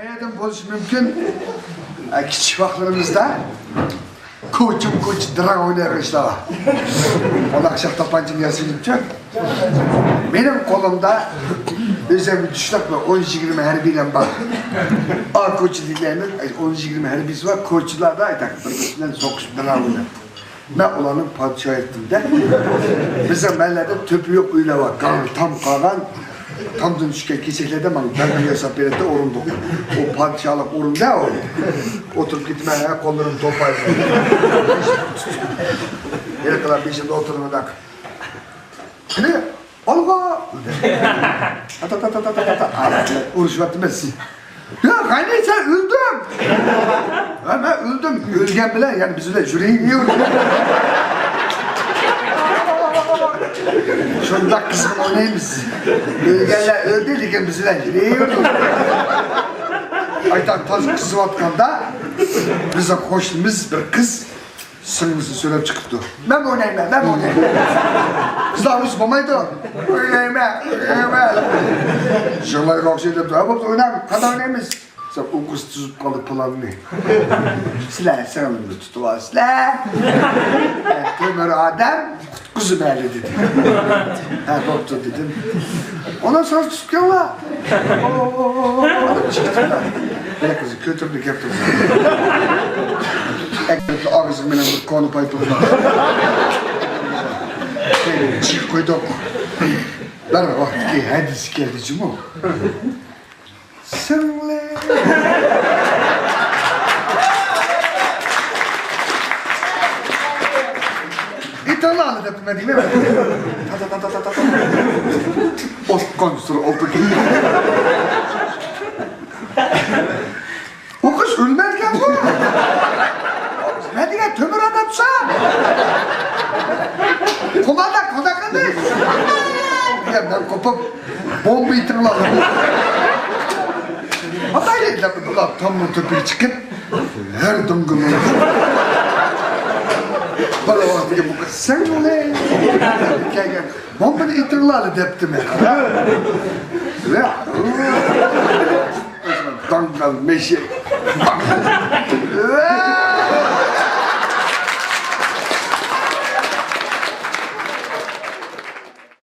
Nereden buluş mümkün? Küçük vaklarımızda koç drag oynayışlar var. Ona akşam tapancım yazayım çok. Benim kolumda özel bir düşlak var. 10-20 herbiyle bak. A koçu dinleyenin 10-20 herbisi var. Koçlar da aytaklarından sokuş drag oynar. Ben olanın padişah ettim de. Bizim ellerde töpü yok öyle var. Tam kalan. Tam dönüşken keseklerde ben hesap yerinde orundum. O padişahlık orun ne o? Oturup gitmeye kollarım topaydı. Yere kadar bir şimdi oturmadan. Ne? Olga! Uğraş vaktimiz. Ya kaynayı sen öldüm! Ben öldüm. Ölgen bile yani biz öyle yüreği niye öldüm? Şunda kızım o neymiş? Ölgenler öldüydükken biz öyle yüreği öldüm. Aytan taz kızı vatkanda bize koştuğumuz bir kız sınıfı söyleyip çıkıptı. Ben oynayayım. Kızlar üst bamaydı. Oynayayım. Şırlayı kalkışıyor deyip ha babda oynayayım. Kadar oynayayız. Sen o kız tutup kaldı planını. Silah sen onu tutuvar silah. Kömür adam kuzu belli dedi. Ha doktor dedim. Ondan sonra tutuyor la. Ne kızı kötülük yaptım. Ekmekli ağzım benim bir konu paytoluna. Çık koyduk. Lara vakti hadis geldi cumu. Senle. İtalya anlattım değil mi? Ta. O konusunu oldu ki. O kız ölmezken bu. Ne diye tömür adamsa? Kodak ne? Yerden kopup bombayı tırladım. Hatayla gidelim tam bu töpüğü çıkıp her dıngımı. Bana vakti bu kız sen ne? Bombayı tırladı deptim ya. Ve dangal meşe.